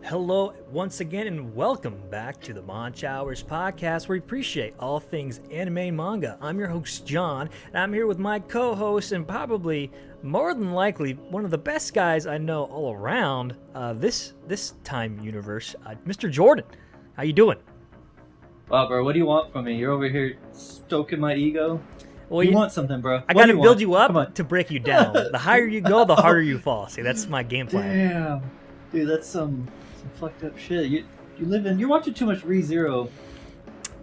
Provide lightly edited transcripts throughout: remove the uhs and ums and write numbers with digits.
Hello once again and welcome back to the Monch Hours podcast, where we appreciate all things anime and manga. I'm your host John, and I'm here with my co-host and probably more than likely one of the best guys I know all around this time universe, Mr. Jordan. How you doing? Wow, bro, what do you want from me? You're over here stoking my ego. Well, you want something, bro. I gotta build you up to break you down. The higher you go, the harder you fall. See, that's my game plan. Damn, dude, that's some fucked up shit. You're watching too much ReZero.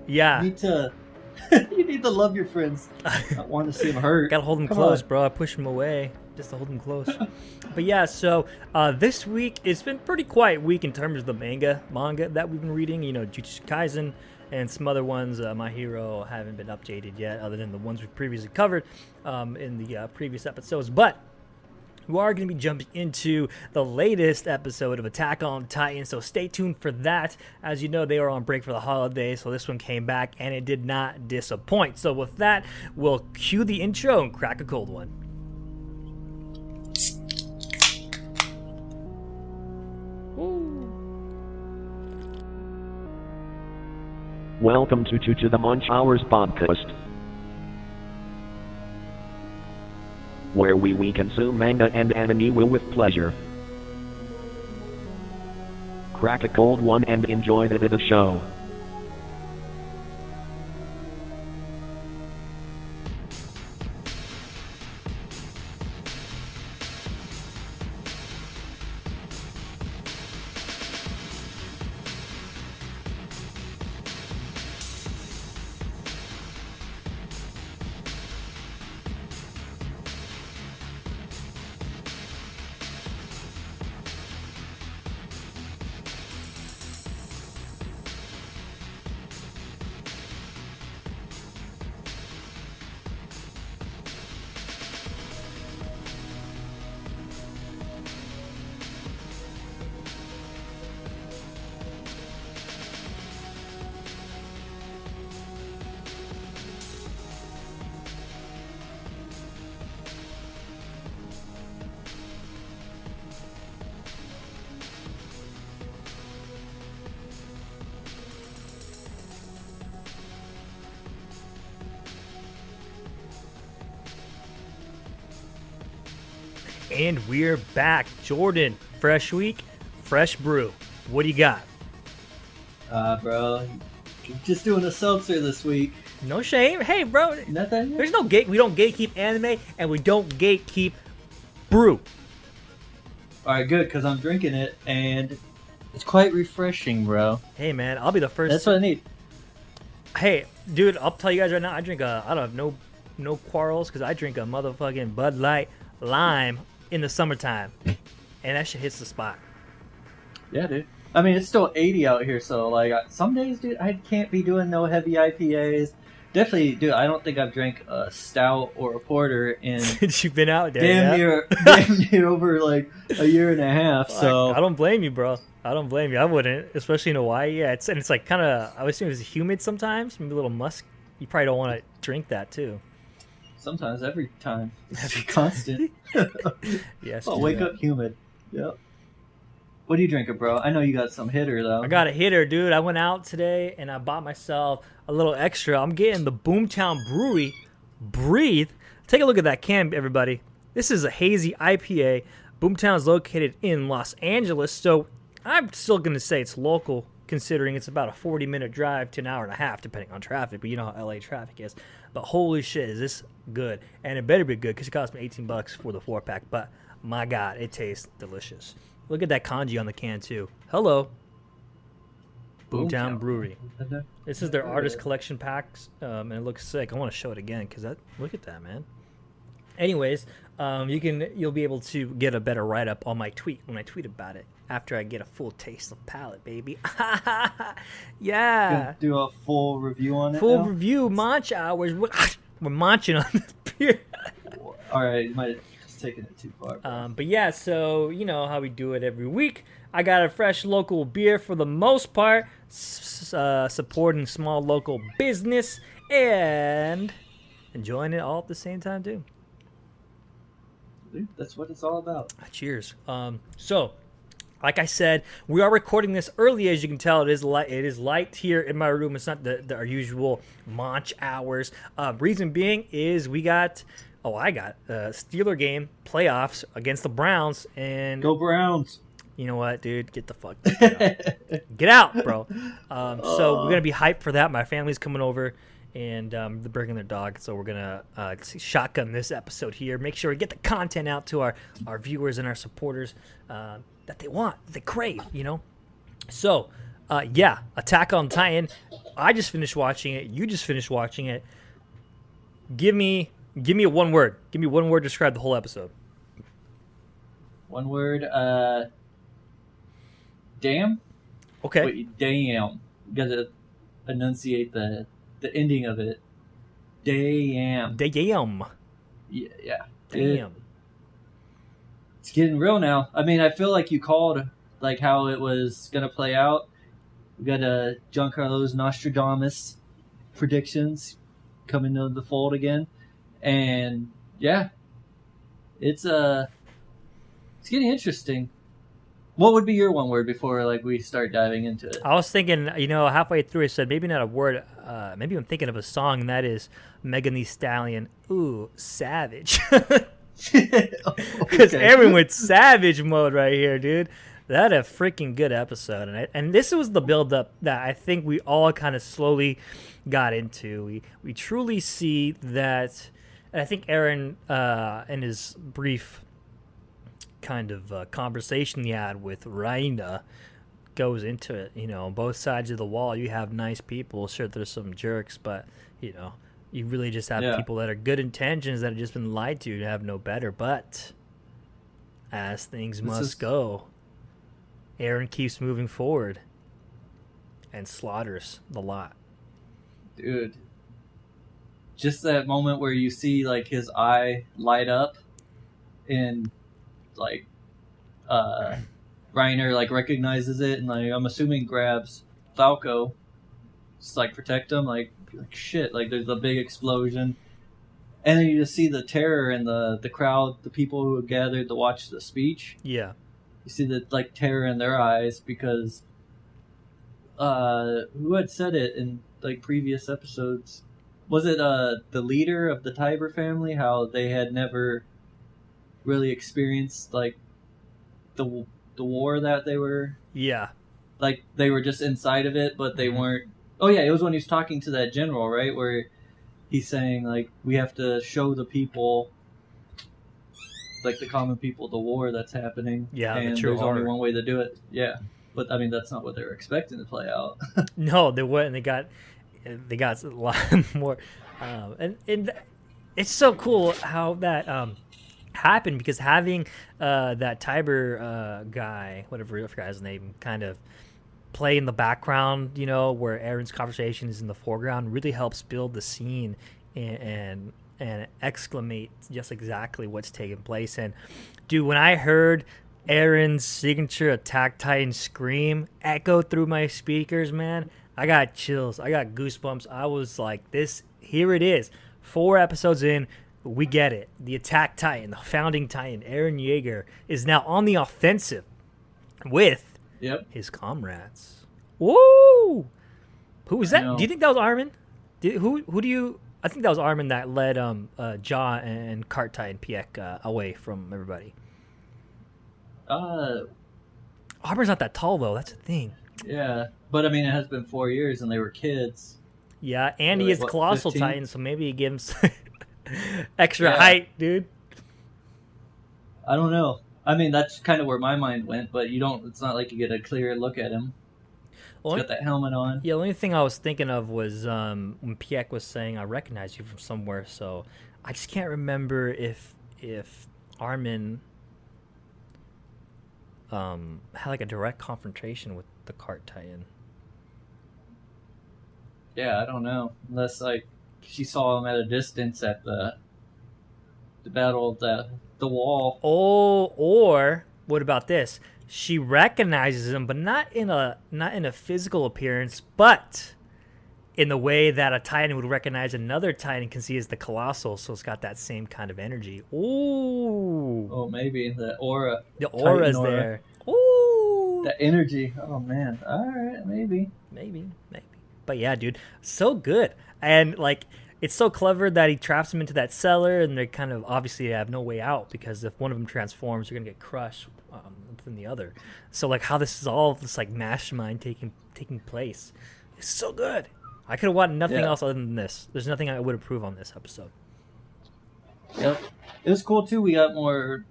Yeah. You need to love your friends. I want to see them hurt. Gotta hold them close, bro. I push them away just to hold them close. But yeah, so this week it's been a pretty quiet week in terms of the manga that we've been reading. You know, Jujutsu Kaisen and some other ones. My Hero haven't been updated yet, other than the ones we previously covered in the previous episodes. But we are going to be jumping into the latest episode of Attack on Titan, so stay tuned for that. As you know, they were on break for the holidays, so this one came back, and it did not disappoint. So with that, we'll cue the intro and crack a cold one. Welcome to the Monch Hours podcast, where we consume manga and anime with pleasure. Crack a cold one and enjoy the show. And we're back. Jordan, fresh week, fresh brew. What do you got? Bro, just doing a seltzer this week. No shame. Hey, bro, Nothing. there's no gate. We don't gatekeep anime, and we don't gatekeep brew. Alright, good, because I'm drinking it, and it's quite refreshing, bro. Hey, man, I'll be the first. That's what I need. Hey, dude, I'll tell you guys right now, I don't have no quarrels, because I drink a motherfucking Bud Light Lime in the summertime, and that shit hits the spot. Yeah, dude. I mean, it's still 80 out here, so like some days, dude, I can't be doing no heavy IPAs. Definitely, dude. I don't think I've drank a stout or a porter in Since you've been out there, damn near over like a year and a half. So I don't blame you, bro. I don't blame you. I wouldn't, especially in Hawaii. Yeah, it's like kind of. I would assume it's humid sometimes, maybe a little musk. You probably don't want to drink that too. Sometimes, every time, it's constant. Yes. I'll wake up humid. Yep. What are you drinking, bro? I know you got some hitter though. I got a hitter, dude. I went out today and I bought myself a little extra. I'm getting the Boomtown Brewery Breathe. Take a look at that can, everybody. This is a hazy IPA. Boomtown is located in Los Angeles, so I'm still going to say it's local, considering it's about a 40-minute drive to an hour and a half, depending on traffic. But you know how LA traffic is. But holy shit, is this good? And it better be good, because it cost me $18 for the 4-pack. But my God, it tastes delicious. Look at that kanji on the can, too. Hello. Boomtown Brewery. This is their artist collection packs, and it looks sick. I want to show it again, because look at that, man. Anyways, you'll be able to get a better write-up on my tweet when I tweet about it after I get a full taste of palate, baby. Yeah. Do a full review on it. Full now? review, Monch Hours. We're munching on this beer. All right, my taking it too far. Bro. But yeah, so you know how we do it every week. I got a fresh local beer for the most part, supporting small local business and enjoying it all at the same time too. Dude, that's what it's all about. Cheers. So, like I said, we are recording this early. As you can tell, it is light here in my room. It's not our usual Monch Hours. Reason being is I got a Steeler game playoffs against the Browns, and Go Browns. you know what, dude? Get the fuck get out, bro. So we're gonna be hyped for that. My family's coming over, and they're bringing their dog, so we're gonna shotgun this episode here. Make sure we get the content out to our viewers and our supporters that they want, that they crave, you know. So, yeah, Attack on Titan. I just finished watching it. You just finished watching it. Give me a one word. Give me one word to describe the whole episode. One word. Damn. Okay. Wait, damn. You gotta enunciate the ending of it. Damn. Damn. Yeah. Damn. It's getting real now. I mean, I feel like you called like how it was gonna play out. We got Giancarlo's Nostradamus predictions coming to the fold again, and yeah, it's getting interesting. What would be your one word before like we start diving into it? I was thinking, you know, halfway through I said maybe not a word. Maybe I'm thinking of a song, and that is Megan Thee Stallion. Ooh, savage. Because Eren went savage mode right here, dude. That a freaking good episode, and this was the build up that I think we all kind of slowly got into. We truly see that, and I think Eren in his brief kind of conversation he had with Raina goes into it. You know, on both sides of the wall, you have nice people. Sure, there's some jerks, but you know, you really just have people that are good intentions that have just been lied to have no better. But as things must go, Eren keeps moving forward and slaughters the lot. Dude, just that moment where you see like his eye light up and like Reiner like recognizes it and like I'm assuming grabs Falco, just like protect him, like shit, like there's a big explosion, and then you just see the terror in the crowd, the people who have gathered to watch the speech. Yeah, you see the like terror in their eyes because who had said it in like previous episodes? Was it the leader of the Tiber family? How they had never really experienced like the war that they were. Yeah, like they were just inside of it, but they weren't. Oh yeah, it was when he was talking to that general, right? Where he's saying like we have to show the people, like the common people, the war that's happening. Yeah, and the true there's horror. only one way to do it. Yeah, but I mean that's not what they were expecting to play out. no, they went and they got a lot more, and it's so cool how that happened because having that Tiber guy, whatever I forgot his name, kind of play in the background, you know, where Eren's conversation is in the foreground, really helps build the scene and exclamate just exactly what's taking place. And dude, when I heard Eren's signature Attack Titan scream echo through my speakers, man, I got chills. I got goosebumps. I was like, this, here it is. 4 episodes in, we get it. The Attack Titan, the founding Titan, Eren Yeager, is now on the offensive with his comrades. Woo! Who was that? Do you think that was Armin? Who do you... I think that was Armin that led Ja and Kartai and Piek away from everybody. Armin's not that tall, though. That's the thing. Yeah, but I mean, it has been 4 years and they were kids. Yeah, and he is Colossal 15? Titan, so maybe he gives him extra height, dude. I don't know. I mean, that's kind of where my mind went, but you don't. It's not like you get a clear look at him. He's got that helmet on. Yeah, the only thing I was thinking of was when Piek was saying, I recognize you from somewhere, so I just can't remember if Armin had like a direct confrontation with the Cart Titan. Yeah, I don't know. Unless like she saw him at a distance at the the battle of the wall. Oh, or what about this? She recognizes him, but not in a physical appearance, but in the way that a Titan would recognize another Titan can see as the Colossal, so it's got that same kind of energy. Ooh. Oh, maybe the aura. The aura's Titan aura. there. Ooh. The energy. Oh, man. All right, maybe. Maybe. But yeah, dude, so good. And, like, it's so clever that he traps him into that cellar, and they kind of obviously have no way out, because if one of them transforms, you're going to get crushed within the other. So, like, how this is all this, like, mastermind taking place. It's so good. I could have wanted nothing else other than this. There's nothing I would approve on this episode. Yep. It was cool, too. We got more,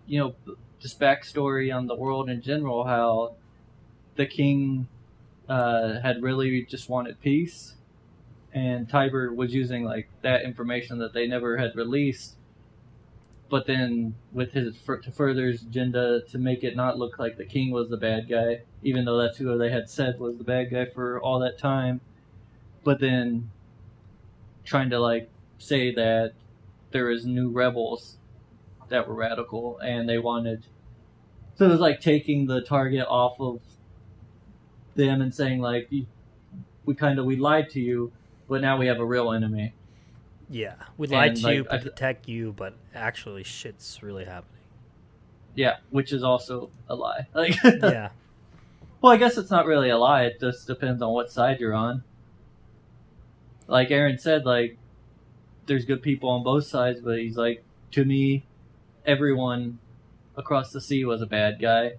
just backstory on the world in general, how the king had really just wanted peace, and Tiber was using, like, that information that they never had released, but then with his to further his agenda to make it not look like the king was the bad guy, even though that's who they had said was the bad guy for all that time. But then trying to, like, say that there was new rebels that were radical, and they wanted... So it was like taking the target off of them and saying, like, we lied to you, but now we have a real enemy. Yeah, we lied to you to protect you, but actually shit's really happening. Yeah, which is also a lie. Like, yeah. Well, I guess it's not really a lie. It just depends on what side you're on. Like Eren said, like, there's good people on both sides, but he's like, to me, everyone across the sea was a bad guy.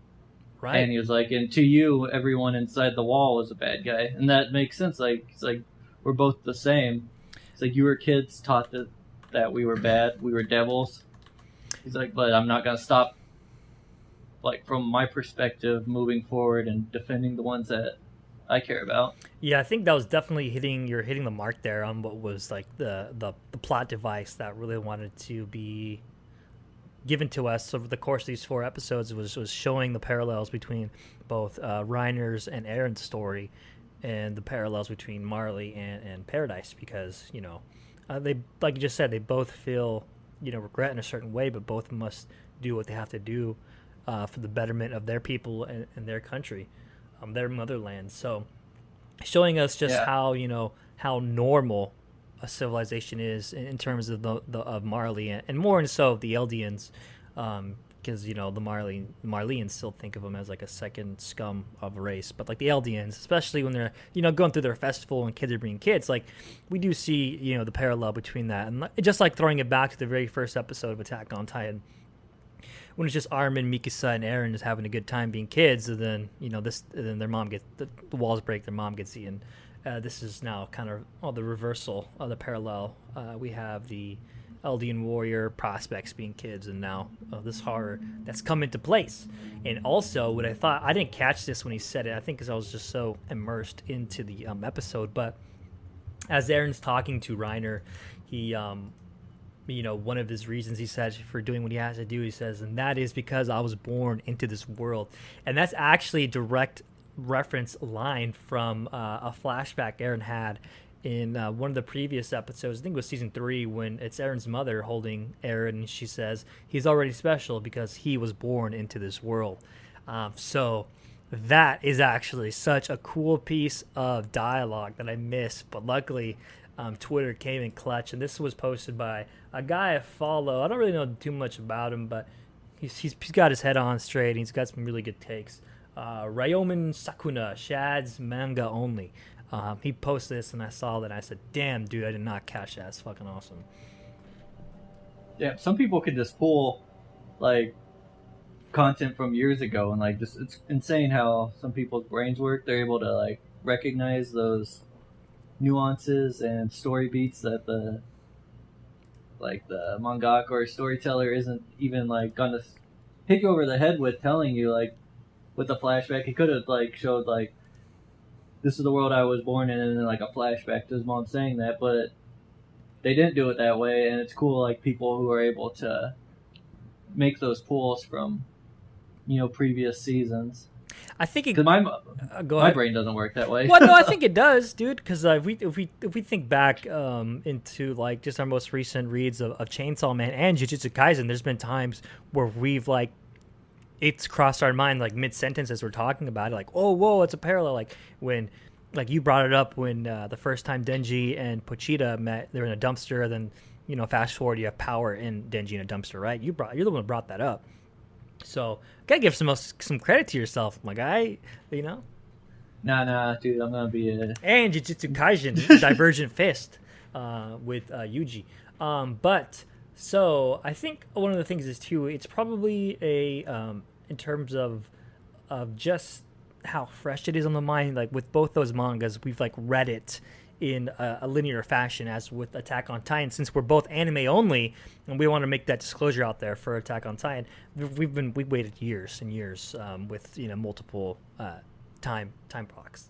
Right. And he was like, and to you, everyone inside the wall was a bad guy. And that makes sense. Like, it's like, we're both the same. It's like, you were kids taught that we were bad, we were devils. He's like, but I'm not going to stop, like, from my perspective, moving forward and defending the ones that I care about. Yeah, I think that was definitely hitting the mark there on what was, like, the plot device that really wanted to be given to us over the course of these 4 episodes. Was showing the parallels between both Reiner's and Eren's story, and the parallels between Marley and Paradise, because they, like you just said, they both feel regret in a certain way, but both must do what they have to do for the betterment of their people and their country, their motherland. So showing us just how normal a civilization is in terms of of Marley, and more and so of the Eldians, because the Marleyans still think of them as like a second scum of a race, but like the Eldians, especially when they're going through their festival and kids are being kids, like we do see the parallel between that, and just like throwing it back to the very first episode of Attack on Titan, when it's just Armin, Mikasa, and Eren just having a good time being kids, and then then their mom gets the walls break, their mom gets eaten. This is now kind of the reversal of the parallel. We have the Eldian warrior prospects being kids, and now this horror that's come into place. And also, what I thought, I didn't catch this when he said it, I think because I was just so immersed into the episode, but as Eren's talking to Reiner, he one of his reasons he says for doing what he has to do, he says, and that is because I was born into this world. And that's actually a direct reference line from a flashback Eren had in one of the previous episodes. I think it was season 3, when it's Eren's mother holding Eren, and she says he's already special because he was born into this world. So that is actually such a cool piece of dialogue that I missed, but luckily Twitter came in clutch, and this was posted by a guy I follow. I don't really know too much about him, but he's got his head on straight, and he's got some really good takes. Ryomen Sakuna, Shad's Manga Only. He posted this, and I saw that, and I said, damn, dude, I did not catch that. It's fucking awesome. Yeah, some people could just pull, like, content from years ago, and, like, just, it's insane how some people's brains work. They're able to, like, recognize those nuances and story beats that the mangaka or storyteller isn't even, like, gonna hit you over the head with, telling you, like, with the flashback. He could have, like, showed, like, this is the world I was born in, and then, like, a flashback to his mom saying that, but they didn't do it that way, and it's cool, like, people who are able to make those pulls from, previous seasons. I think it. Because Go my ahead. brain doesn't work that way. Well, no, I think it does, dude. Because if we think back into like just our most recent reads of Chainsaw Man and Jujutsu Kaisen, there's been times where we've like it's crossed our mind like mid sentence as we're talking about it, like oh whoa, it's a parallel. Like when like you brought it up when the first time Denji and Pochita met, they're in a dumpster. Then fast forward, you have Power in Denji in a dumpster, right? You're the one who brought that up. So gotta give some credit to yourself, my guy. Nah, dude, I'm gonna be a. And Jujutsu Kaisen, Divergent Fist, with Yuji. But so I think one of the things is too. It's probably in terms of just how fresh it is on the mind. Like with both those mangas, we've like read it in a linear fashion, as with Attack on Titan. Since we're both anime only, and we want to make that disclosure out there for Attack on Titan, we waited years and years with multiple time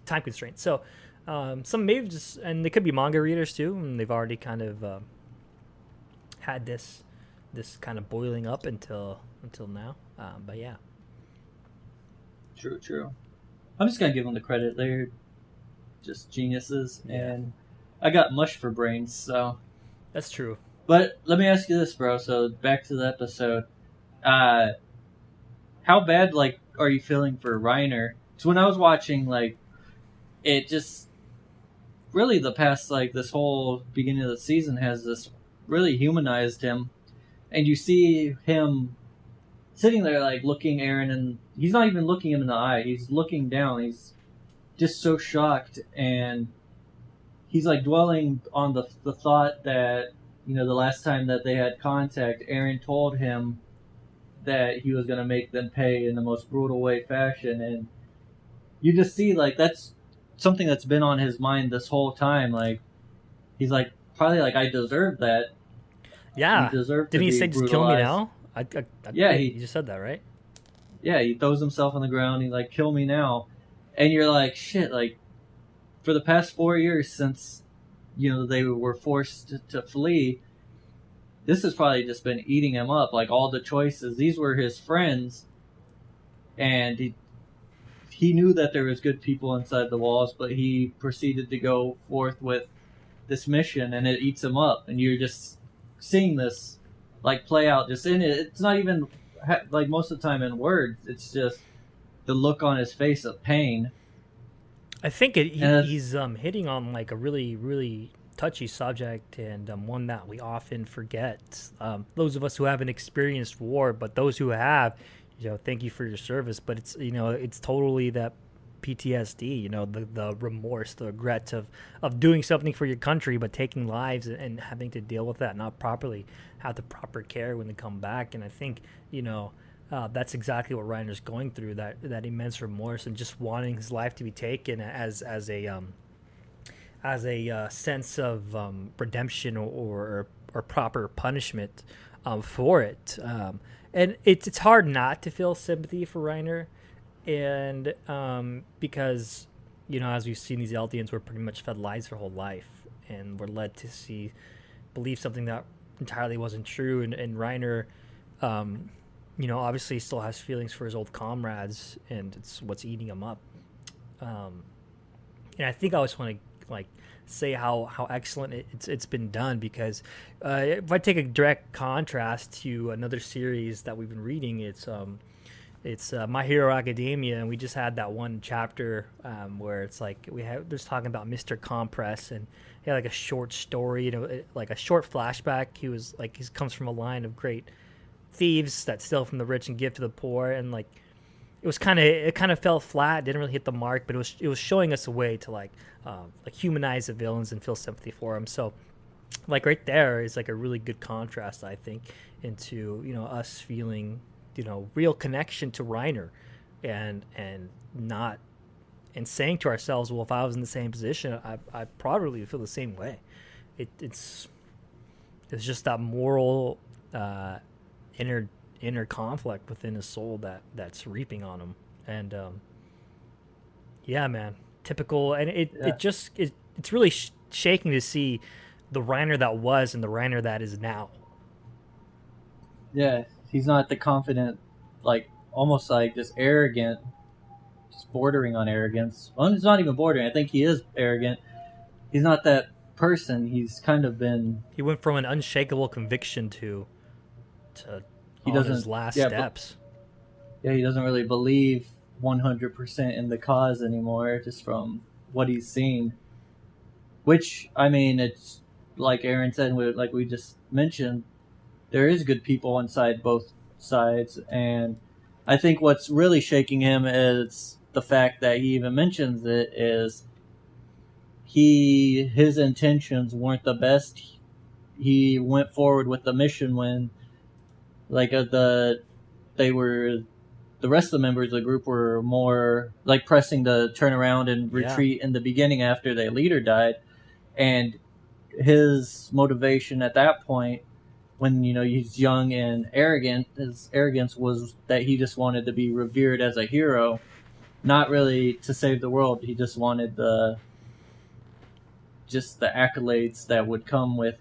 constraints. So some maybe just, and they could be manga readers too, and they've already kind of had this kind of boiling up until now. But yeah, True. I'm just gonna give them the credit. They're just geniuses, Yeah. and I got mush for brains. So, that's true. but let me ask you this, bro. So back to the episode. How bad are you feeling for Reiner? So when I was watching, it just really the past this whole beginning of the season has this really humanized him, and you see him sitting there looking Eren, and he's not even looking him in the eye. He's looking down. He's just so shocked, and he's dwelling on the thought that the last time that they had contact, Eren told him that he was going to make them pay in the most brutal way fashion, and you just see that's something that's been on his mind this whole time. He's probably I deserve that. Yeah. He deserved Didn't to he be say just kill me brutalized. now? Yeah, he just said that, right? Yeah, he throws himself on the ground. He's kill me now. And you're shit, for the past 4 years since, they were forced to flee, this has probably just been eating him up. All the choices. These were his friends. And he knew that there was good people inside the walls, but he proceeded to go forth with this mission, and it eats him up. And you're just seeing this, play out just in it. It's not even, most of the time in words. It's just the look on his face of pain. I think he's hitting on a really, really touchy subject, and one that we often forget. Those of us who haven't experienced war, but those who have, thank you for your service. But it's totally that PTSD, the remorse, the regret of doing something for your country, but taking lives and having to deal with that, not properly have the proper care when they come back. And I think, that's exactly what Reiner's going through, that immense remorse and just wanting his life to be taken as a sense of redemption or proper punishment for it. And it's hard not to feel sympathy for Reiner, and because as we've seen, these Eldians were pretty much fed lies their whole life, and were led to believe something that entirely wasn't true. And Reiner obviously still has feelings for his old comrades, and it's what's eating him up. And I think I always want to say how excellent it's been done, because if I take a direct contrast to another series that we've been reading, it's My Hero Academia, and we just had that one chapter where it's there's talking about Mr. Compress, and he had a short story, a short flashback. He comes from a line of great thieves that steal from the rich and give to the poor, and it kind of fell flat, didn't really hit the mark, but it was showing us a way to humanize the villains and feel sympathy for them. So right there is a really good contrast, I think, into us feeling real connection to Reiner, and not, and saying to ourselves, well, if I was in the same position, I probably feel the same way. It's just that moral inner conflict within his soul that's reaping on him. And yeah, man, typical. And it's really shaking to see the Reiner that was and the Reiner that is now. Yeah, he's not the confident, almost just arrogant just bordering on arrogance. Well, it's not even bordering. I think he is arrogant. He's not that person. He's kind of been. He went from an unshakable conviction to He on doesn't. his last yeah, steps. he doesn't really believe 100% in the cause anymore, just from what he's seen. Which, I mean, it's like Eren said, like we just mentioned, there is good people inside both sides, and I think what's really shaking him is the fact that he even mentions it is his intentions weren't the best. He went forward with the mission when the rest of the members of the group were more like pressing to turn around and retreat in the beginning after their leader died, and his motivation at that point, when he's young and arrogant, his arrogance was that he just wanted to be revered as a hero, not really to save the world. He just wanted the accolades that would come with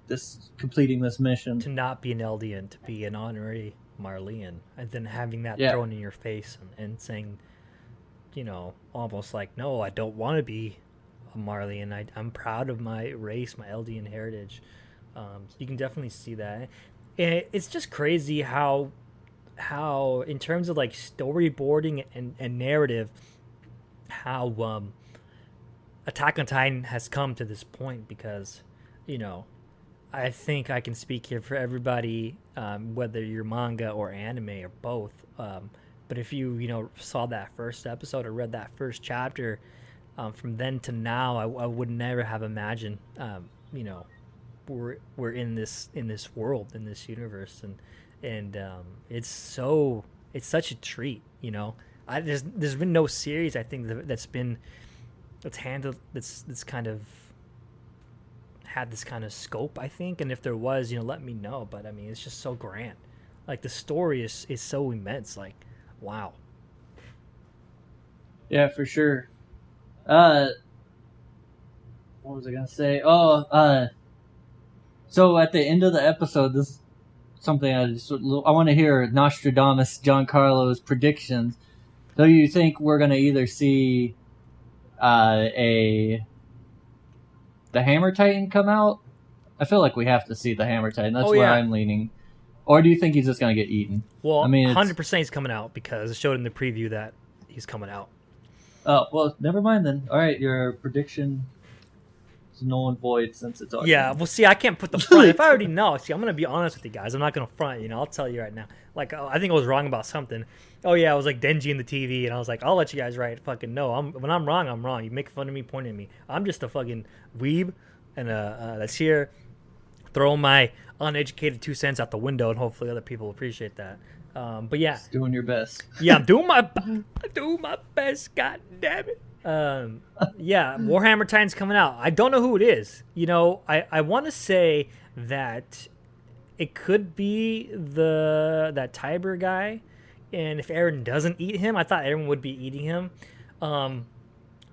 this completing this mission. To not be an Eldian, to be an honorary Marleyan, and then having that thrown in your face and saying, almost like, no, I don't want to be a Marleyan. I'm proud of my race, my Eldian heritage. You can definitely see that. And it's just crazy how in terms of like storyboarding and narrative, how Attack on Titan has come to this point, because I think I can speak here for everybody, whether you're manga or anime or both. But if you saw that first episode or read that first chapter, from then to now, I would never have imagined, we're in this world, in this universe, and it's such a treat. There's been no series, I think, that's kind of had this kind of scope, I think, and if there was, let me know. But I mean, it's just so grand. Like, the story is so immense. Like, wow. Yeah, for sure. What was I gonna say? So at the end of the episode, this is something I want to hear Nostradamus Giancarlo's predictions. So you think we're gonna either see the Hammer Titan come out? I feel like we have to see the Hammer Titan. That's where I'm leaning. Or do you think he's just gonna get eaten? Well, I mean, 100% he's coming out, because it showed in the preview that he's coming out. Oh, well, never mind then. All right, your prediction is null and void since it's already... Yeah, well, see, I can't put the front. If I already know, see, I'm going to be honest with you guys. I'm not going to front, I'll tell you right now. Like, I think I was wrong about something. Oh, yeah, I was like Denji in the TV, and I was like, I'll let you guys write. Fucking no. When I'm wrong, I'm wrong. You make fun of me, point at me. I'm just a fucking weeb, and that's here throwing my uneducated 2 cents out the window, and hopefully other people appreciate that. But yeah, just doing your best. Yeah, I'm doing my best. God damn it. Yeah, Warhammer Titan's coming out. I don't know who it is. I want to say that it could be that Tiber guy, and if Eren doesn't eat him, I thought Eren would be eating him, to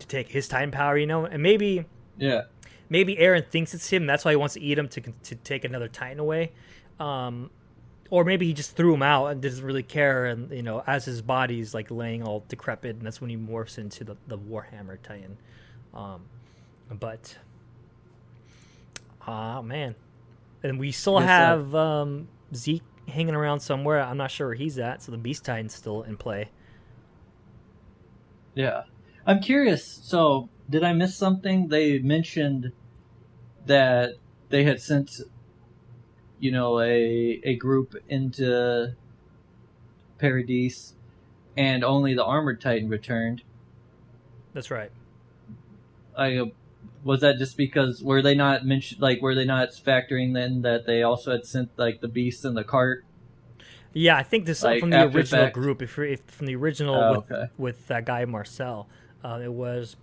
take his Titan power, and maybe Eren thinks it's him. That's why he wants to eat him, to take another Titan away. Or maybe he just threw him out and doesn't really care, and as his body's like laying all decrepit, and that's when he morphs into the Warhammer Titan. But man, and we still have Zeke hanging around somewhere. I'm not sure where he's at, so the Beast Titan's still in play. Yeah, I'm curious. So, did I miss something? They mentioned that they had sent a group into Paradise, and only the Armored Titan returned. That's right. Was that just because were they not factoring then that they also had sent like the Beast and the cart? Yeah, I think this is from the original group. If from the original with that guy Marcel, it was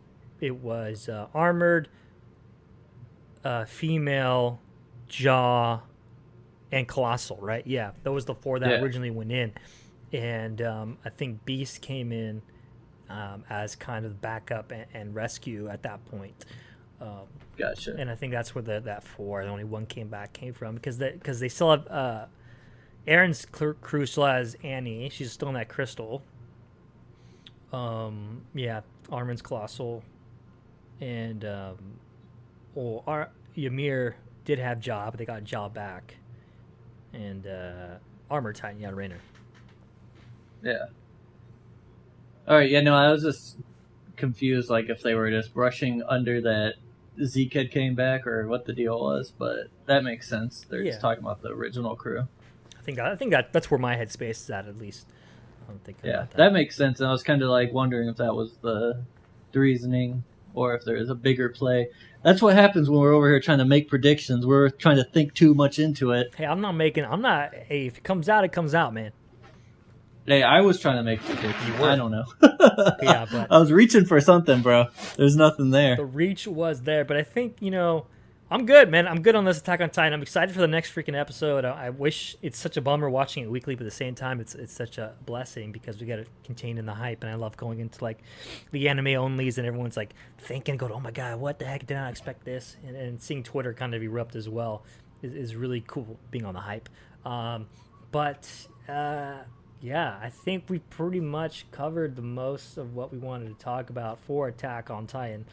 armored, female, Jaw, and Colossal, right? Yeah, that was the 4 that originally went in. And I think Beast came in as kind of backup and rescue at that point. Gotcha. And I think that's where that 4, the only one came from. Because they still have... Eren's crew still has Annie. She's still in that crystal. Yeah, Armin's Colossal, and Ymir did have Jaw, but they got Jaw back, and Armor Titan, yeah, Rainer. Yeah. All right. Yeah. No, I was just confused, like if they were just brushing under that Zeke had came back or what the deal was, but that makes sense. They're just talking about the original crew. I think that's where my headspace is at least. I'm thinking about that makes sense. And I was kind of like wondering if that was the reasoning or if there is a bigger play. That's what happens when we're over here trying to make predictions. We're trying to think too much into it. Hey, hey, if it comes out, man. Hey, I was trying to make predictions. I don't know. Yeah, but I was reaching for something, bro. There's nothing there. The reach was there, but I think, I'm good, man. I'm good on this Attack on Titan. I'm excited for the next freaking episode. I wish it's such a bummer watching it weekly, but at the same time, it's such a blessing because we got it contained in the hype, and I love going into like the anime onlys, and everyone's like thinking, going, "Oh my god, what the heck? Did not expect this?" And seeing Twitter kind of erupt as well is really cool. Being on the hype, yeah, I think we pretty much covered the most of what we wanted to talk about for Attack on Titan.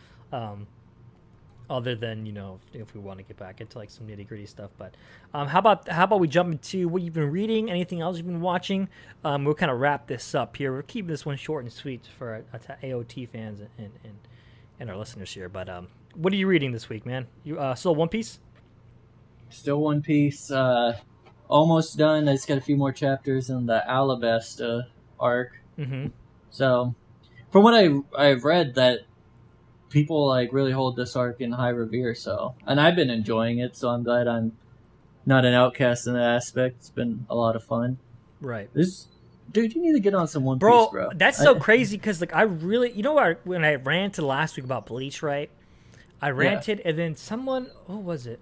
Other than, if we want to get back into like some nitty gritty stuff, but how about we jump into what you've been reading? Anything else you've been watching? We'll kind of wrap this up here. We're keeping this one short and sweet for our AOT fans and our listeners here. But what are you reading this week, man? You still One Piece? Still One Piece. Almost done. I just got a few more chapters in the Alabasta arc. Mm-hmm. So, from what I've read, that people like really hold this arc in high revere. So, and I've been enjoying it. So I'm glad I'm not an outcast in that aspect. It's been a lot of fun. Right. Dude, you need to get on some One Piece, bro. That's so crazy because like I really, when I ranted last week about Bleach, right? I ranted and then someone, what was it?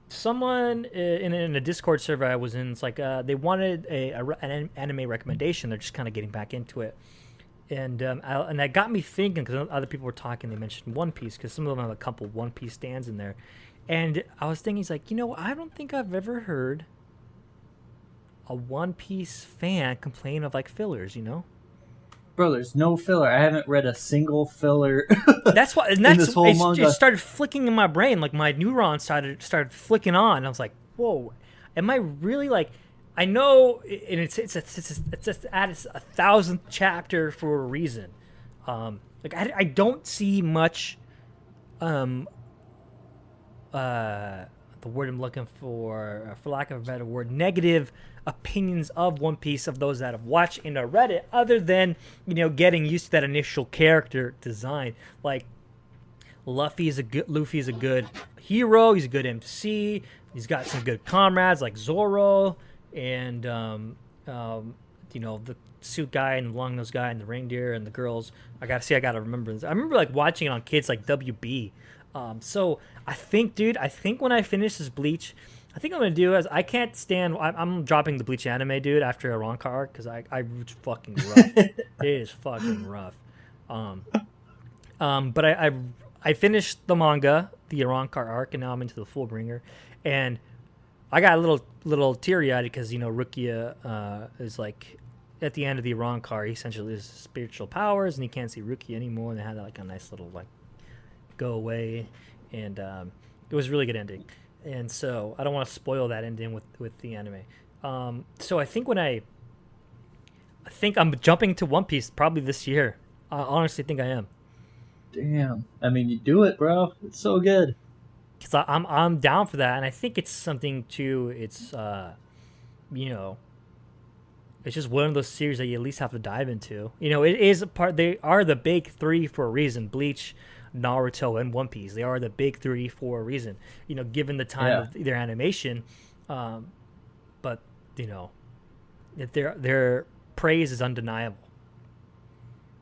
Someone in a Discord server I was in, it's like they wanted an anime recommendation. They're just kind of getting back into it, and that got me thinking because other people were talking. They mentioned One Piece because some of them have a couple One Piece stands in there, and I was thinking, he's like, I don't think I've ever heard a One Piece fan complain of like fillers, Bro, there's no filler. I haven't read a single filler. That's why, and this whole manga. It started flicking in my brain, like my neurons started flicking on. And I was like, "Whoa, am I really like?" I know, and it's at its 1,000th chapter for a reason. Like I don't see much. The word I'm looking for lack of a better word, negative opinions of One Piece of those that have watched and read it, other than getting used to that initial character design. Like Luffy is a good hero. He's a good MC. He's got some good comrades like Zoro and the suit guy and the long-nosed guy and the reindeer and the girls. I gotta remember this. I remember like watching it on kids like WB. So I think when I finish this Bleach, I think I'm going to do is I can't stand, I'm dropping the Bleach anime, dude, after Iranka arc, because it's fucking rough. It is fucking rough. But I finished the manga, the Iranka arc, and now I'm into the Fullbringer, and I got a little teary-eyed because, Rukia is like, at the end of the Iranka arc, he essentially loses spiritual powers, and he can't see Rukia anymore, and they had like a nice little like go away, and it was a really good ending. And so I don't want to spoil that ending with the anime. So I think I'm jumping to One Piece probably this year. I honestly think I am. Damn. I mean, you do it, bro. It's so good. Because I'm down for that, and I think it's something too. It's it's just one of those series that you at least have to dive into. It is a part. They are the big three for a reason. Bleach, Naruto, and One Piece. They are the big three for a reason, given the time of their animation. But their praise is undeniable.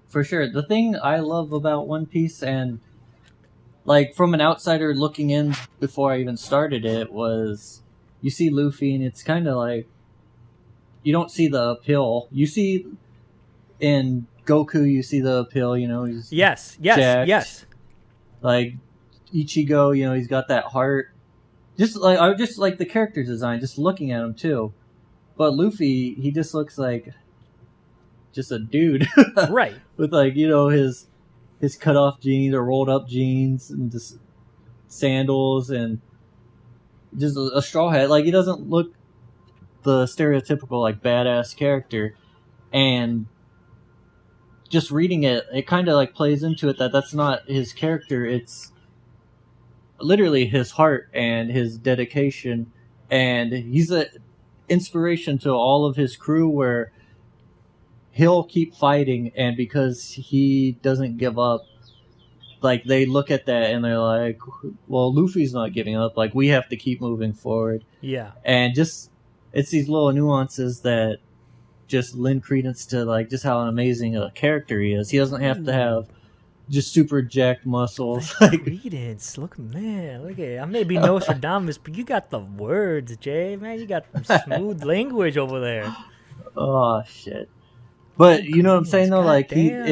For sure. The thing I love about One Piece, and like from an outsider looking in before I even started it, was you see Luffy and it's kind of like you don't see the appeal. You see in Goku, you see the appeal, he's yes. Like Ichigo, he's got that heart. I just like the character design, just looking at him too. But Luffy, he just looks like just a dude, Right. with like his cut off jeans or rolled up jeans and just sandals and just a straw hat. Like he doesn't look the stereotypical like badass character, and just reading it kind of like plays into it that that's not his character. It's literally his heart and his dedication, and he's an inspiration to all of his crew where he'll keep fighting, and because he doesn't give up, like they look at that and they're like, well, Luffy's not giving up, like we have to keep moving forward. Yeah. And just it's these little nuances that just lend credence to like just how an amazing a character he is. He doesn't have to have just super jacked muscles. Like Credence, look, man, look at I may be Nostradamus, but you got the words, Jay, man. You got some smooth language over there. oh shit. But you know what I'm saying though, like Damn.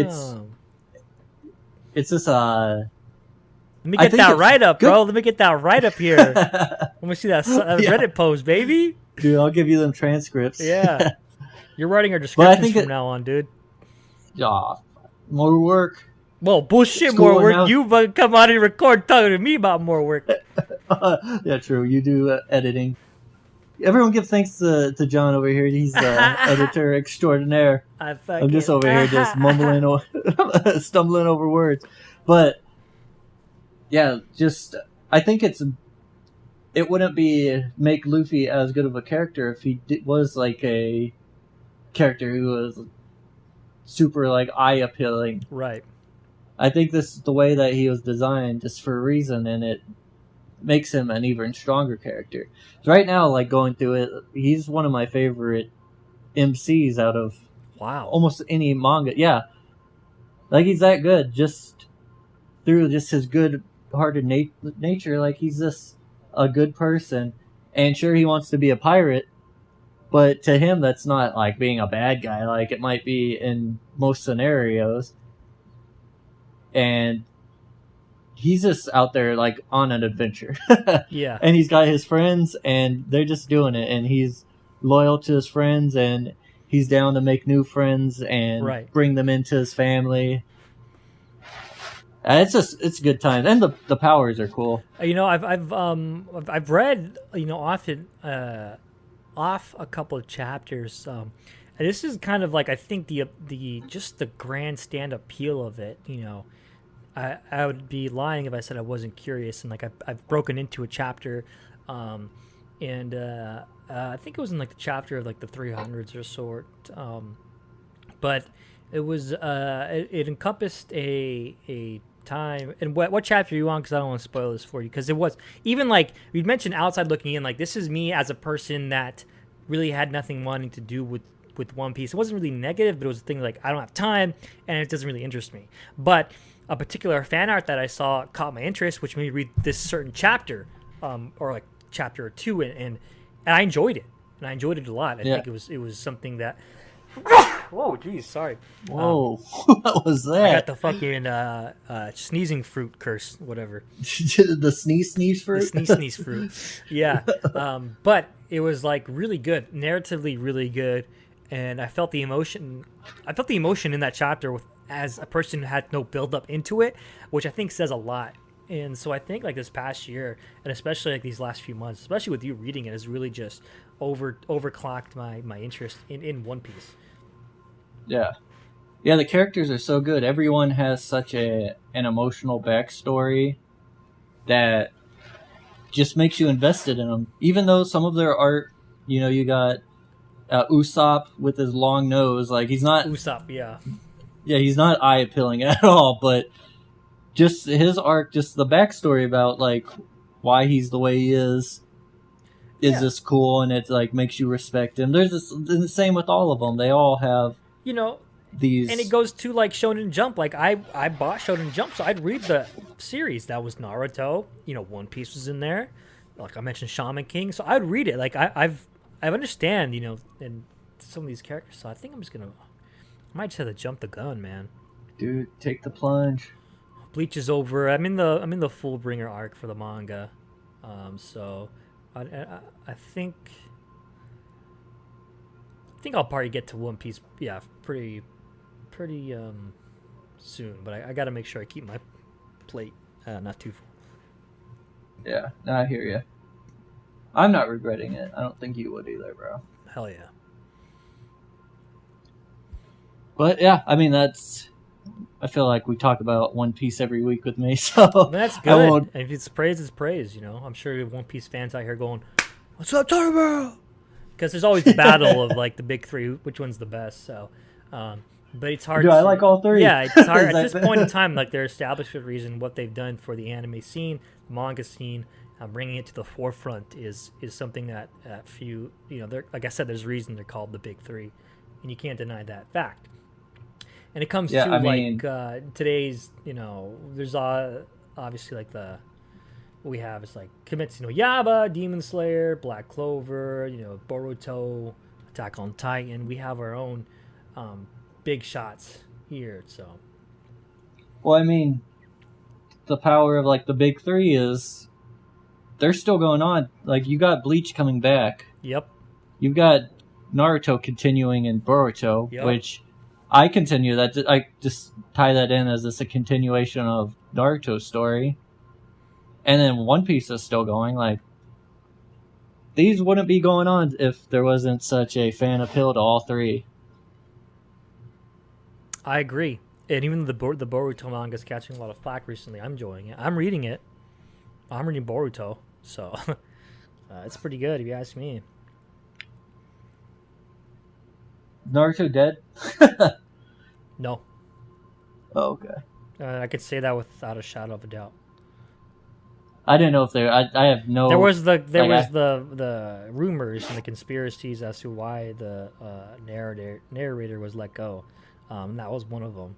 it's just Let me I get think that it's right up, good. bro. Let me get that right up here. Let me see that Yeah. Reddit post, baby. dude, I'll give you them transcripts. Yeah. You're writing our But I descriptions think from it- now on, dude. Aw, more work. Well, bullshit, School more work. now- You come out and record talking to me about more work. Yeah, true. You do editing. Everyone give thanks to John over here. He's editor extraordinaire. I'm just over here just mumbling, stumbling over words. But yeah, just I think it wouldn't make Luffy as good of a character if he was like a character who was super like eye appealing. Right. I think this is the way that he was designed just for a reason, and it makes him an even stronger character. So right now, like going through it, he's one of my favorite MCs out of Wow. almost any manga. Yeah, like he's that good just through just his good-hearted nature. Like he's just a good person, and sure he wants to be a pirate, but to him that's not like being a bad guy. Like it might be in most scenarios. And he's just out there like on an adventure. Yeah. And he's got his friends and they're just doing it, and he's loyal to his friends and he's down to make new friends and Right. bring them into his family. It's good times, and the powers are cool. I've read off a couple of chapters, and this is kind of like I think the just the grandstand appeal of it. I would be lying if I said I wasn't curious, and like I've broken into a chapter, and I think it was in like the chapter of like the 300s or sort, but it was it encompassed a time. And what chapter are you on? Because I don't want to spoil this for you, because it was even like we mentioned outside looking in, like this is me as a person that really had nothing wanting to do with One Piece. It wasn't really negative, but it was a thing like I don't have time and it doesn't really interest me. But a particular fan art that I saw caught my interest, which made me read this certain chapter, or like chapter or two, and I enjoyed it, and I enjoyed it a lot. I think it was something that. Whoa, geez, sorry. Whoa, what was I that? got the fucking sneezing fruit curse, whatever. The sneeze fruit. The sneeze fruit. Yeah, but it was like really good, narratively really good, and I felt the emotion. I felt the emotion in that chapter as a person who had no build up into it, which I think says a lot. And so I think like this past year, and especially like these last few months, especially with you reading it, has really just overclocked my interest in One Piece. Yeah, the characters are so good. Everyone has such an emotional backstory that just makes you invested in them. Even though some of their art, you got Usopp with his long nose, like he's not Usopp, yeah. Yeah, he's not eye appealing at all, but just his arc, just the backstory about like why he's the way he is just cool, and it like makes you respect him. There's the same with all of them. They all have these, and it goes to like Shonen Jump. Like I bought Shonen Jump, so I'd read the series. That was Naruto. One Piece was in there. Like I mentioned, Shaman King. So I'd read it. Like I understand, and some of these characters. So I think I might just have to jump the gun, man. Dude, take the plunge. Bleach is over. I'm in the Fullbringer arc for the manga, so I think think I'll probably get to One Piece. Yeah, pretty soon. But I got to make sure I keep my plate not too full. Yeah, no, I hear you. I'm not regretting it. I don't think you would either, bro. Hell yeah. But yeah, I mean I feel like we talk about One Piece every week with me, so That's I good. won't. If it's praise, it's praise. You know, I'm sure you have One Piece fans out here going, "What's up, Turbo?" Because there's always the battle of like the big three, which one's the best. So, but it's hard. I like all three. Yeah, it's hard at this point in time. Like they're established for a reason. What they've done for the anime scene, the manga scene, bringing it to the forefront is something that few. You know, like I said, there's a reason they're called the big three, and you can't deny that fact. And it comes to today's, you know, there's obviously like what we have is like Kimetsu no Yaiba, Demon Slayer, Black Clover, you know, Boruto, Attack on Titan. We have our own big shots here. So, Well, I mean, the power of like the big three is they're still going on. Like you got Bleach coming back. Yep. You've got Naruto continuing in Boruto, Yep. which I continue that. I just tie that in as it's a continuation of Naruto's story, and then One Piece is still going. Like these wouldn't be going on if there wasn't such a fan appeal to all three. I agree. And even the Boruto manga is catching a lot of flack recently. I'm enjoying it. I'm reading it. I'm reading Boruto, so it's pretty good if you ask me. Naruto dead? No, Oh, okay. I could say that without a shadow of a doubt. I didn't know if there. I have no. There was the rumors and the conspiracies as to why the narrator was let go. And that was one of them.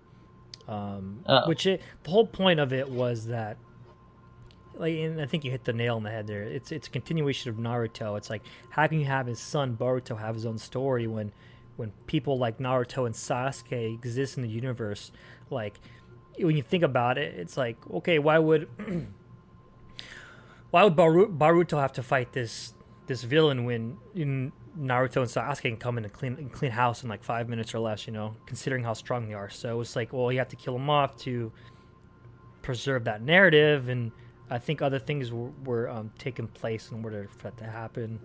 The whole point of it was that, like, and I think you hit the nail on the head there. It's a continuation of Naruto. It's like, how can you have his son Boruto have his own story when people like Naruto and Sasuke exist in the universe? Like, when you think about it, it's like, okay, why would Boruto have to fight this villain when Naruto and Sasuke can come in and clean house in like 5 minutes or less, you know, considering how strong they are. So it's like, well, you have to kill him off to preserve that narrative, and I think other things were taking place in order for that to happen.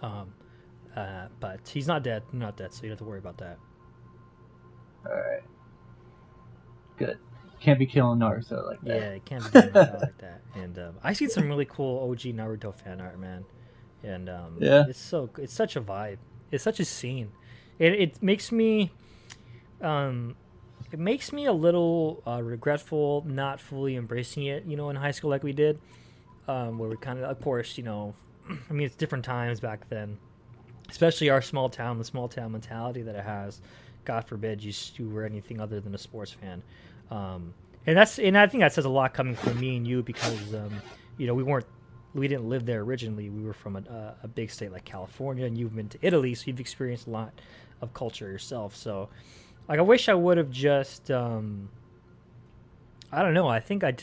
But he's not dead, so you don't have to worry about that. All right. Good. Can't be killing Naruto like that. Yeah, it can't be doing that like that. And I seen some really cool OG Naruto fan art, man. And yeah, it's such a vibe. It's such a scene. It makes me a little regretful not fully embracing it, you know, in high school like we did, where we kind of course, you know, I mean, it's different times back then, especially our small town, the small town mentality that it has. God forbid you were anything other than a sports fan. And I think that says a lot coming from me and you, because you know, we didn't live there originally. We were from a big state like California, and you've been to Italy, so you've experienced a lot of culture yourself. So, like, I wish I would have just I don't know. I think I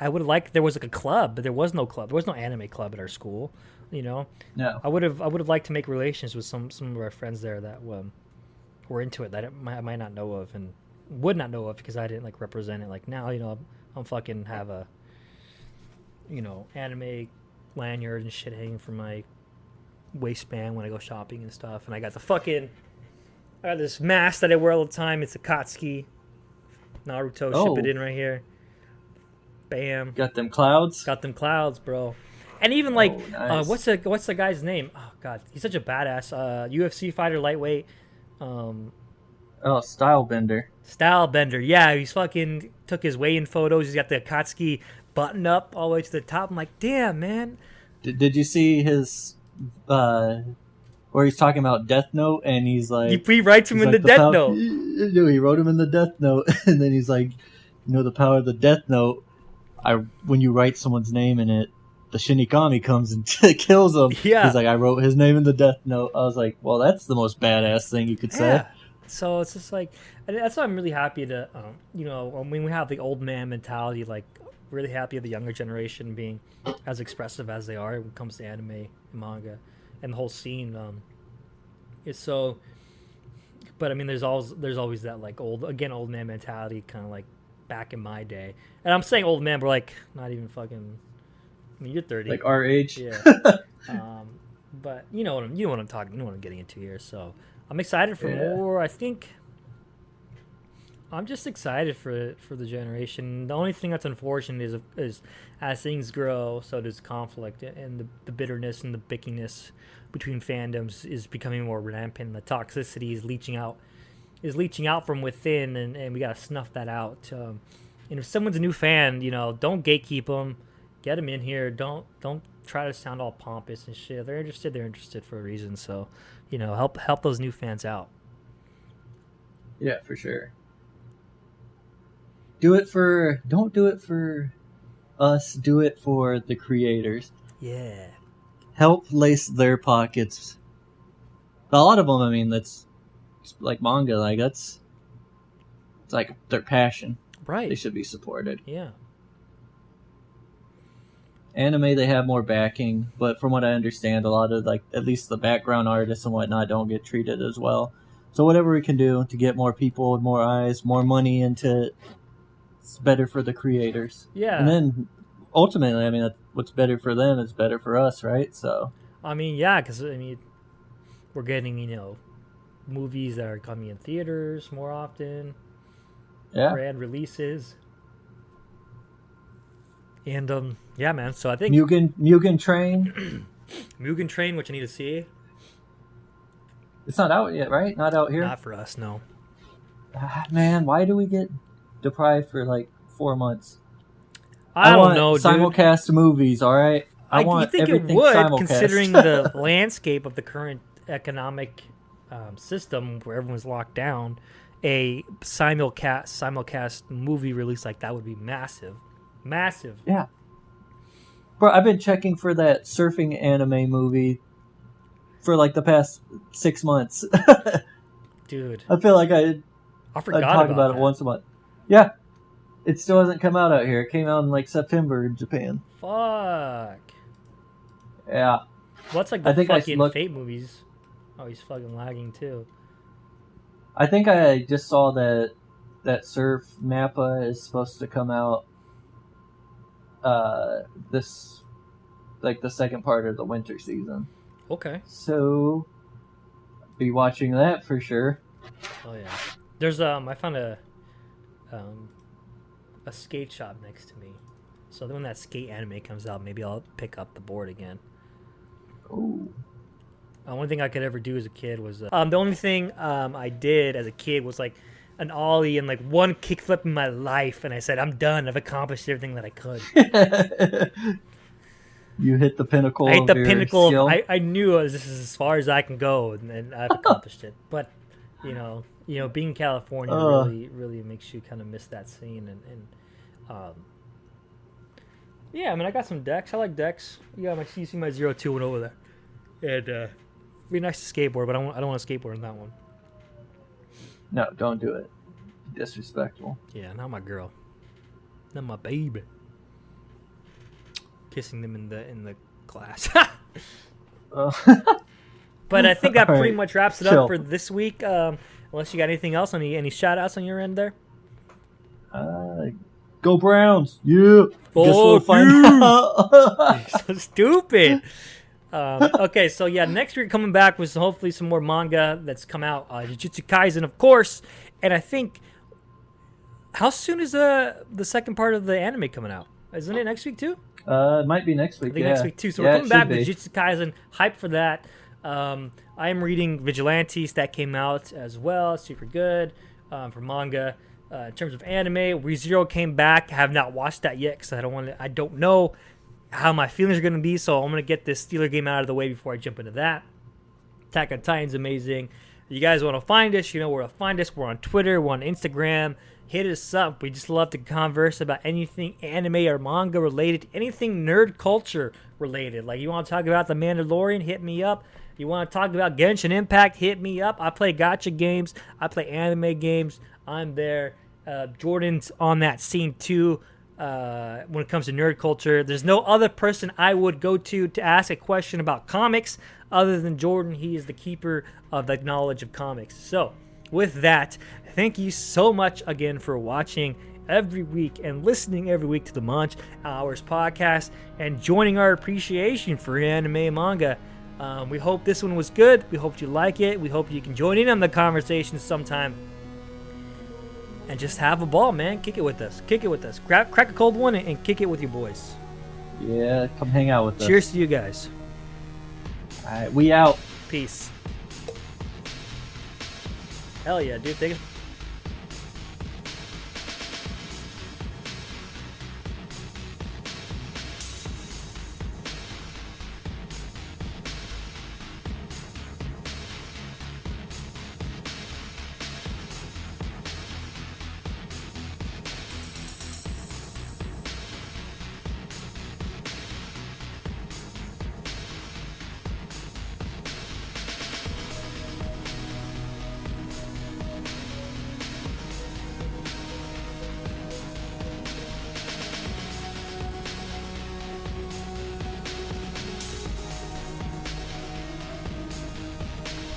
would have liked there was like a club, but there was no club. There was no anime club at our school. You know, no. I would have liked to make relations with some of our friends there that were into it that I might not know of and would not know of because I didn't like represent it. Like now, you know, I'm fucking have a, you know, anime lanyard and shit hanging from my waistband when I go shopping and stuff, and I got this mask that I wear all the time. It's a Akatsuki Naruto. Ship it in right here. Bam. Got them clouds. Got them clouds, bro. And even like, nice. what's the guy's name? Oh god, he's such a badass. UFC fighter, lightweight. Stylebender. Stylebender, yeah, he's fucking took his weigh-in photos. He's got the Akatsuki button up all the way to the top. I'm like, damn, man. Did you see his where he's talking about Death Note and he's like He writes him in the Death Note. He wrote him in the Death Note, and then he's like, you know, the power of the Death Note. When you write someone's name in it, the Shinigami comes and kills him. Yeah. He's like, I wrote his name in the Death Note. I was like, well, that's the most badass thing you could say. Yeah. So it's just like, that's why I'm really happy to, you know, when we have the old man mentality, like really happy of the younger generation being as expressive as they are when it comes to anime and manga and the whole scene. So, but I mean, there's always that like old man mentality, kind of like back in my day. And I'm saying old man, but like not even fucking. I mean, you're 30, like our age. Yeah. But you know what I'm talking. You know what I'm getting into here. So I'm excited for more. I think I'm just excited for the generation. The only thing that's unfortunate is as things grow, so does conflict, and the bitterness and the bickiness between fandoms is becoming more rampant. The toxicity is leaching out from within, and we gotta snuff that out. And if someone's a new fan, don't gatekeep them. Get them in here. Don't try to sound all pompous and shit. They're interested for a reason. So, help those new fans out. Yeah, for sure. Don't do it for us. Do it for the creators. Yeah. Help lace their pockets. A lot of them, I mean, that's like manga. Like it's like their passion. Right. They should be supported. Yeah. Anime, they have more backing, but from what I understand, a lot of like at least the background artists and whatnot don't get treated as well. So whatever we can do to get more people, more eyes, more money into it, it's better for the creators. Yeah. And then ultimately, I mean, what's better for them is better for us, right? So. I mean, yeah, because we're getting movies that are coming in theaters more often. Yeah. Brand releases. And yeah, man. So I think Mugen Train. Mugen Train, which I need to see. It's not out yet, right? Not out here. Not for us, no. Man, why do we get deprived for like 4 months? I don't know, simulcast movies, all right. I want think everything it would, simulcast. considering the landscape of the current economic system where everyone's locked down. A simulcast movie release like that would be massive. Massive. Yeah. Bro, I've been checking for that surfing anime movie for like the past 6 months. Dude. I feel like I forgot talk about that. it once a month. Yeah. It still hasn't come out here. It came out in like September in Japan. Fuck. Yeah. What's like the fucking Fate movies? Oh, he's fucking lagging too. I think I just saw that Surf Mappa is supposed to come out this like the second part of the winter season. Okay. So be watching that for sure. Oh yeah. There's I found a skate shop next to me. So when that skate anime comes out, maybe I'll pick up the board again. Ooh. The only thing I could ever do as a kid was the only thing I did as a kid was like an ollie and like one kickflip in my life, and I said, I'm done. I've accomplished everything that I could. You hit the pinnacle. I hit the pinnacle. Skill. I knew this is as far as I can go, and I've accomplished it. But being in California really makes you kind of miss that scene. And yeah, I mean, I got some decks. I like decks. Yeah, you see my 0-2 over there, and it'd be nice to skateboard, but I don't want to skateboard in that one. No, don't do it. Disrespectful. Yeah, not my girl. Not my baby. Kissing them in the class. But I think that pretty much wraps it up for this week. Unless you got anything else, any shout outs on your end there? Go Browns! Yeah. Guess we'll find out. So stupid. Okay, so yeah, next week coming back with hopefully some more manga that's come out. Jujutsu Kaisen, of course, and I think how soon is the second part of the anime coming out? Isn't it next week too? It might be next week. I think next week too. So we're coming back with Jujutsu Kaisen. Hype for that. I am reading Vigilantes that came out as well. Super good for manga. In terms of anime, ReZero came back. I have not watched that yet because I don't know how my feelings are going to be, so I'm going to get this Steeler game out of the way before I jump into that. Attack on Titan's amazing. If you guys want to find us, you know where to find us. We're on Twitter, we're on Instagram. Hit us up. We just love to converse about anything anime or manga related, anything nerd culture related. Like you want to talk about The Mandalorian, hit me up. You want to talk about Genshin Impact, hit me up. I play gacha games. I play anime games. I'm there. Jordan's on that scene too. when it comes to nerd culture. There's no other person I would go to ask a question about comics other than Jordan. He is the keeper of the knowledge of comics. So, with that, thank you so much again for watching every week and listening every week to the Monch Hours podcast and joining our appreciation for anime and manga. We hope this one was good. We hope you like it. We hope you can join in on the conversation sometime. And just have a ball, man. Kick it with us. Kick it with us. Crack a cold one and kick it with your boys. Yeah, come hang out with us. Cheers to you guys. All right, we out. Peace. Hell yeah, dude. Take it.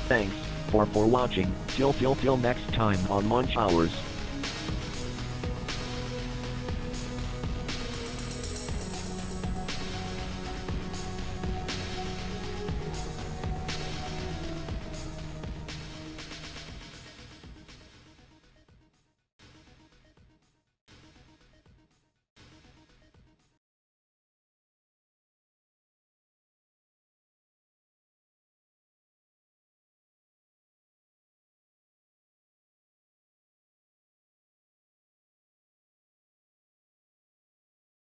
Thanks for watching. Till next time on Monch Hours.